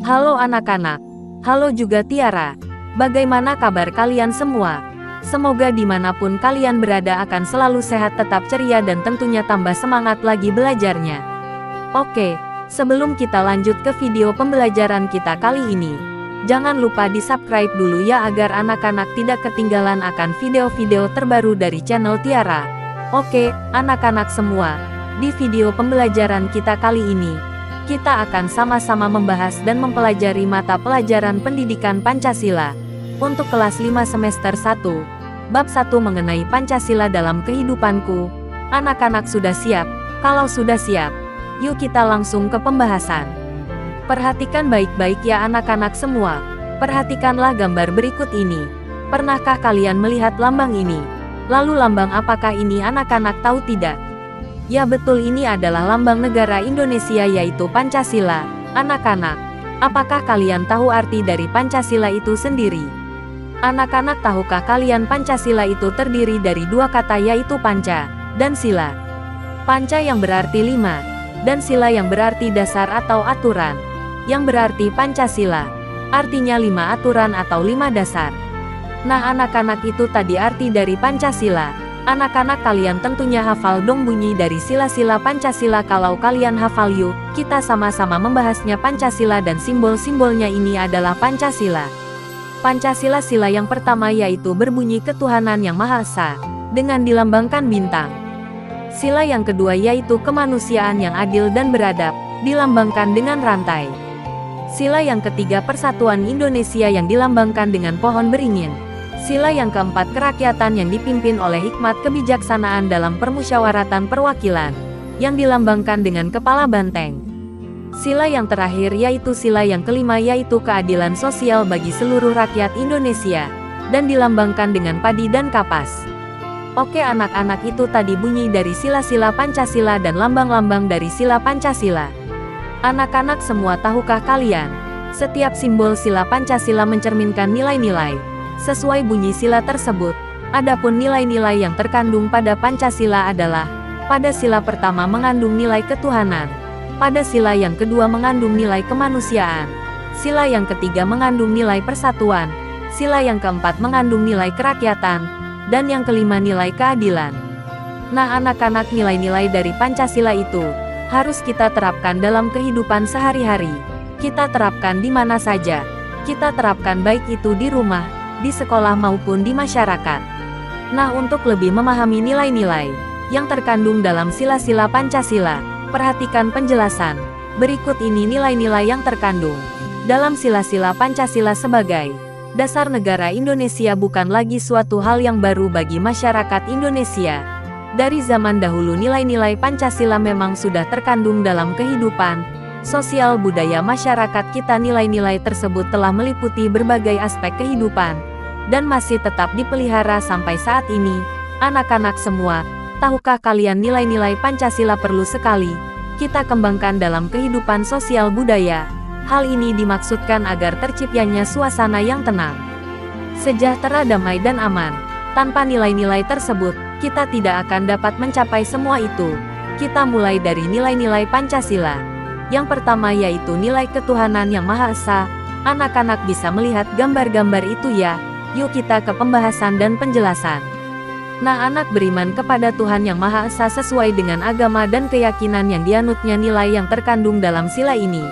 Halo anak-anak. Halo juga Tiara. Bagaimana kabar kalian semua? Semoga dimanapun kalian berada akan selalu sehat, tetap ceria dan tentunya tambah semangat lagi belajarnya. Oke, sebelum kita lanjut ke video pembelajaran kita kali ini, jangan lupa di-subscribe dulu ya agar anak-anak tidak ketinggalan akan video-video terbaru dari channel Tiara. Oke, anak-anak semua, di video pembelajaran kita kali ini, kita akan sama-sama membahas dan mempelajari mata pelajaran pendidikan Pancasila untuk kelas 5 semester 1, bab 1 mengenai Pancasila dalam kehidupanku. Anak-anak sudah siap? Kalau sudah siap, yuk kita langsung ke pembahasan. Perhatikan baik-baik ya anak-anak semua. Perhatikanlah gambar berikut ini. Pernahkah kalian melihat lambang ini? Lalu lambang apakah ini anak-anak tahu tidak? Ya betul, ini adalah lambang negara Indonesia yaitu Pancasila. Anak-anak, apakah kalian tahu arti dari Pancasila itu sendiri? Anak-anak, tahukah kalian Pancasila itu terdiri dari dua kata yaitu panca dan sila. Panca yang berarti 5, dan sila yang berarti dasar atau aturan. Yang berarti Pancasila, artinya 5 aturan atau 5 dasar. Nah anak-anak, itu tadi arti dari Pancasila. Anak-anak, kalian tentunya hafal dong bunyi dari sila-sila Pancasila. Kalau kalian hafal, yuk kita sama-sama membahasnya. Pancasila dan simbol-simbolnya ini adalah Pancasila. Pancasila, sila yang pertama yaitu berbunyi ketuhanan yang Maha Esa, dengan dilambangkan bintang. Sila yang kedua yaitu kemanusiaan yang adil dan beradab, dilambangkan dengan rantai. Sila yang ketiga persatuan Indonesia yang dilambangkan dengan pohon beringin. Sila yang keempat kerakyatan yang dipimpin oleh hikmat kebijaksanaan dalam permusyawaratan perwakilan, yang dilambangkan dengan kepala banteng. Sila yang terakhir yaitu sila yang kelima yaitu keadilan sosial bagi seluruh rakyat Indonesia, dan dilambangkan dengan padi dan kapas. Oke anak-anak, itu tadi bunyi dari sila-sila Pancasila dan lambang-lambang dari sila Pancasila. Anak-anak semua, tahukah kalian, setiap simbol sila Pancasila mencerminkan nilai-nilai sesuai bunyi sila tersebut. Adapun nilai-nilai yang terkandung pada Pancasila adalah, pada sila pertama mengandung nilai ketuhanan, pada sila yang kedua mengandung nilai kemanusiaan, sila yang ketiga mengandung nilai persatuan, sila yang keempat mengandung nilai kerakyatan, dan yang kelima nilai keadilan. Nah anak-anak, nilai-nilai dari Pancasila itu harus kita terapkan dalam kehidupan sehari-hari. Kita terapkan di mana saja. Kita terapkan baik itu di rumah, di sekolah maupun di masyarakat. Nah untuk lebih memahami nilai-nilai yang terkandung dalam sila-sila Pancasila, perhatikan penjelasan. Berikut ini nilai-nilai yang terkandung dalam sila-sila Pancasila sebagai dasar negara Indonesia bukan lagi suatu hal yang baru bagi masyarakat Indonesia. Dari zaman dahulu nilai-nilai Pancasila memang sudah terkandung dalam kehidupan sosial budaya masyarakat kita. Nilai-nilai tersebut telah meliputi berbagai aspek kehidupan dan masih tetap dipelihara sampai saat ini. Anak-anak semua, tahukah kalian nilai-nilai Pancasila perlu sekali kita kembangkan dalam kehidupan sosial budaya? Hal ini dimaksudkan agar terciptanya suasana yang tenang, sejahtera, damai dan aman. Tanpa nilai-nilai tersebut, kita tidak akan dapat mencapai semua itu. Kita mulai dari nilai-nilai Pancasila. Yang pertama yaitu nilai ketuhanan yang Maha Esa. Anak-anak bisa melihat gambar-gambar itu ya. Yuk kita ke pembahasan dan penjelasan. Nah anak, beriman kepada Tuhan yang Maha Esa sesuai dengan agama dan keyakinan yang dianutnya. Nilai yang terkandung dalam sila ini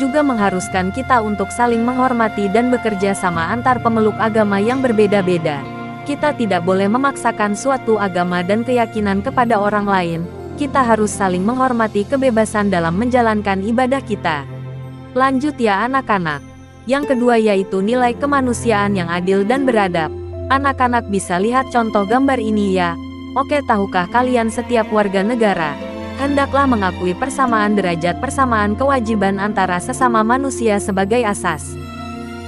juga mengharuskan kita untuk saling menghormati dan bekerja sama antar pemeluk agama yang berbeda-beda. Kita tidak boleh memaksakan suatu agama dan keyakinan kepada orang lain. Kita harus saling menghormati kebebasan dalam menjalankan ibadah kita. Lanjut ya anak-anak. Yang kedua yaitu nilai kemanusiaan yang adil dan beradab. Anak-anak bisa lihat contoh gambar ini ya. Oke, tahukah kalian setiap warga negara hendaklah mengakui persamaan derajat, persamaan kewajiban antara sesama manusia sebagai asas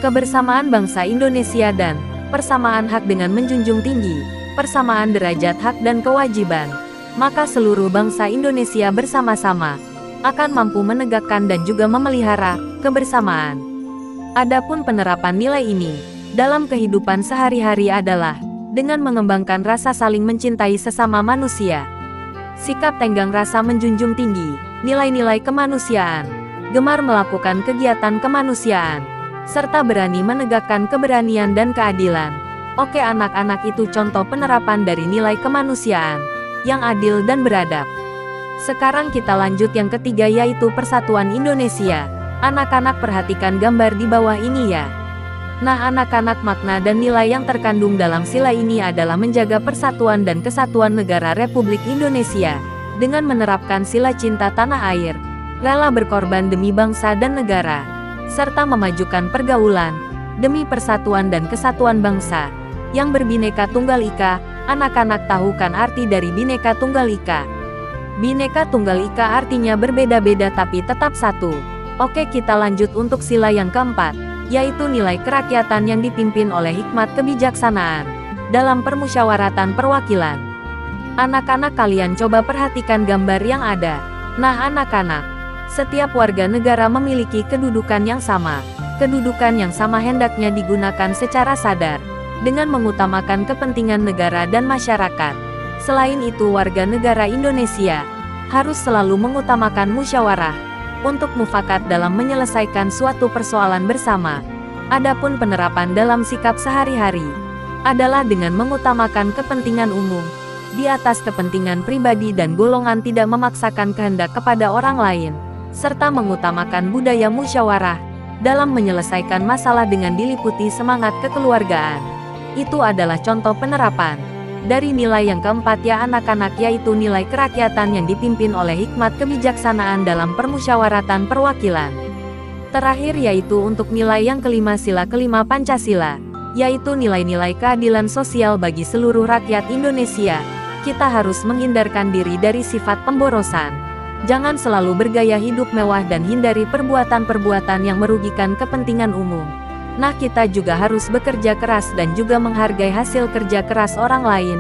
kebersamaan bangsa Indonesia dan persamaan hak dengan menjunjung tinggi persamaan derajat hak dan kewajiban. Maka seluruh bangsa Indonesia bersama-sama akan mampu menegakkan dan juga memelihara kebersamaan. Adapun penerapan nilai ini dalam kehidupan sehari-hari adalah dengan mengembangkan rasa saling mencintai sesama manusia, sikap tenggang rasa menjunjung tinggi nilai-nilai kemanusiaan, gemar melakukan kegiatan kemanusiaan, serta berani menegakkan keberanian dan keadilan. Oke, anak-anak, itu contoh penerapan dari nilai kemanusiaan yang adil dan beradab. Sekarang kita lanjut yang ketiga, yaitu persatuan Indonesia. Anak-anak, perhatikan gambar di bawah ini ya. Nah anak-anak, makna dan nilai yang terkandung dalam sila ini adalah menjaga persatuan dan kesatuan negara Republik Indonesia dengan menerapkan sila cinta tanah air, rela berkorban demi bangsa dan negara, serta memajukan pergaulan demi persatuan dan kesatuan bangsa yang berbineka tunggal ika. Anak-anak, tahu kan arti dari bineka tunggal ika? Bineka tunggal ika artinya berbeda-beda tapi tetap satu. Oke, kita lanjut untuk sila yang keempat, yaitu nilai kerakyatan yang dipimpin oleh hikmat kebijaksanaan dalam permusyawaratan perwakilan. Anak-anak, kalian coba perhatikan gambar yang ada. Nah anak-anak, setiap warga negara memiliki kedudukan yang sama. Kedudukan yang sama hendaknya digunakan secara sadar, dengan mengutamakan kepentingan negara dan masyarakat. Selain itu, warga negara Indonesia harus selalu mengutamakan musyawarah untuk mufakat dalam menyelesaikan suatu persoalan bersama. Adapun penerapan dalam sikap sehari-hari adalah dengan mengutamakan kepentingan umum di atas kepentingan pribadi dan golongan, tidak memaksakan kehendak kepada orang lain, serta mengutamakan budaya musyawarah dalam menyelesaikan masalah dengan diliputi semangat kekeluargaan. Itu adalah contoh penerapan dari nilai yang keempat ya anak-anak, yaitu nilai kerakyatan yang dipimpin oleh hikmat kebijaksanaan dalam permusyawaratan perwakilan. Terakhir yaitu untuk nilai yang kelima, sila kelima Pancasila, yaitu nilai-nilai keadilan sosial bagi seluruh rakyat Indonesia. Kita harus menghindarkan diri dari sifat pemborosan. Jangan selalu bergaya hidup mewah dan hindari perbuatan-perbuatan yang merugikan kepentingan umum. Nah, kita juga harus bekerja keras dan juga menghargai hasil kerja keras orang lain.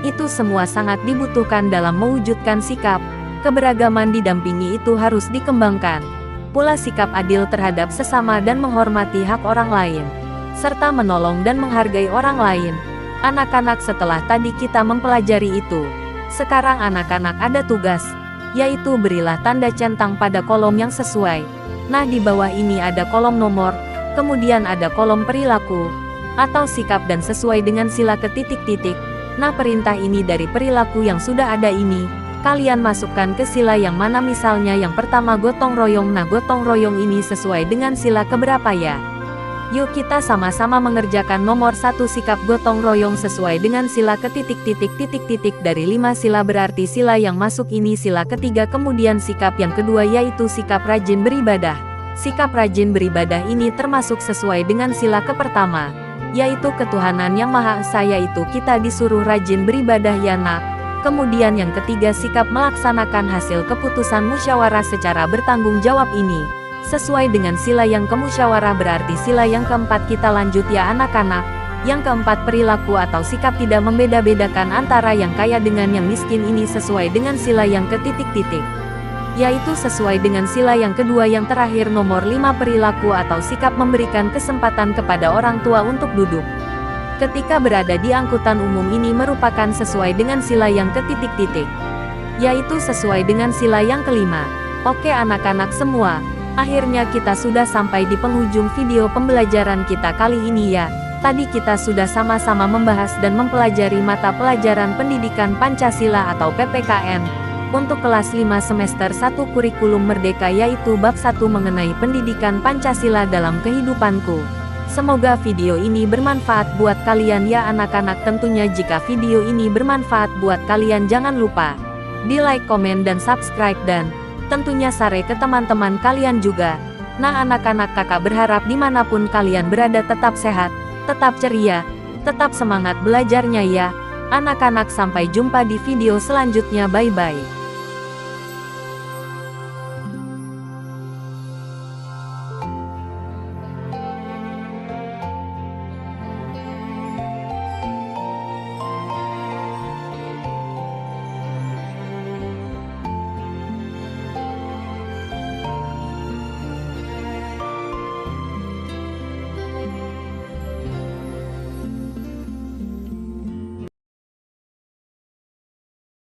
Itu semua sangat dibutuhkan dalam mewujudkan sikap keberagaman didampingi itu harus dikembangkan. Pula sikap adil terhadap sesama dan menghormati hak orang lain, serta menolong dan menghargai orang lain. Anak-anak, setelah tadi kita mempelajari itu, sekarang anak-anak ada tugas, yaitu berilah tanda centang pada kolom yang sesuai. Nah, di bawah ini ada kolom nomor, kemudian ada kolom perilaku atau sikap dan sesuai dengan sila ke titik-titik. Nah, perintah ini dari perilaku yang sudah ada ini, kalian masukkan ke sila yang mana. Misalnya yang pertama gotong royong. Nah, gotong royong ini sesuai dengan sila keberapa ya? Yuk kita sama-sama mengerjakan nomor 1, sikap gotong royong sesuai dengan sila ke titik-titik dari 5 sila, berarti sila yang masuk ini sila ketiga. Kemudian sikap yang kedua yaitu sikap rajin beribadah. Sikap rajin beribadah ini termasuk sesuai dengan sila ke pertama, yaitu ketuhanan yang Maha Esa, yaitu kita disuruh rajin beribadah ya nak. Kemudian yang ketiga sikap melaksanakan hasil keputusan musyawarah secara bertanggung jawab ini sesuai dengan sila yang kemusyawarah, berarti sila yang keempat. Kita lanjut ya anak-anak. Yang keempat, perilaku atau sikap tidak membeda-bedakan antara yang kaya dengan yang miskin ini sesuai dengan sila yang ke titik-titik, yaitu sesuai dengan sila yang kedua. Yang terakhir nomor 5, perilaku atau sikap memberikan kesempatan kepada orang tua untuk duduk ketika berada di angkutan umum ini merupakan sesuai dengan sila yang ke titik-titik, yaitu sesuai dengan sila yang kelima. Oke anak-anak semua, akhirnya kita sudah sampai di penghujung video pembelajaran kita kali ini ya. Tadi kita sudah sama-sama membahas dan mempelajari mata pelajaran pendidikan Pancasila atau PPKN untuk kelas 5 semester 1 kurikulum merdeka, yaitu bab 1 mengenai pendidikan Pancasila dalam kehidupanku. Semoga video ini bermanfaat buat kalian ya anak-anak. Tentunya jika video ini bermanfaat buat kalian, jangan lupa di like, komen, dan subscribe, dan tentunya share ke teman-teman kalian juga. Nah anak-anak, kakak berharap dimanapun kalian berada tetap sehat, tetap ceria, tetap semangat belajarnya ya. Anak-anak, sampai jumpa di video selanjutnya, bye-bye.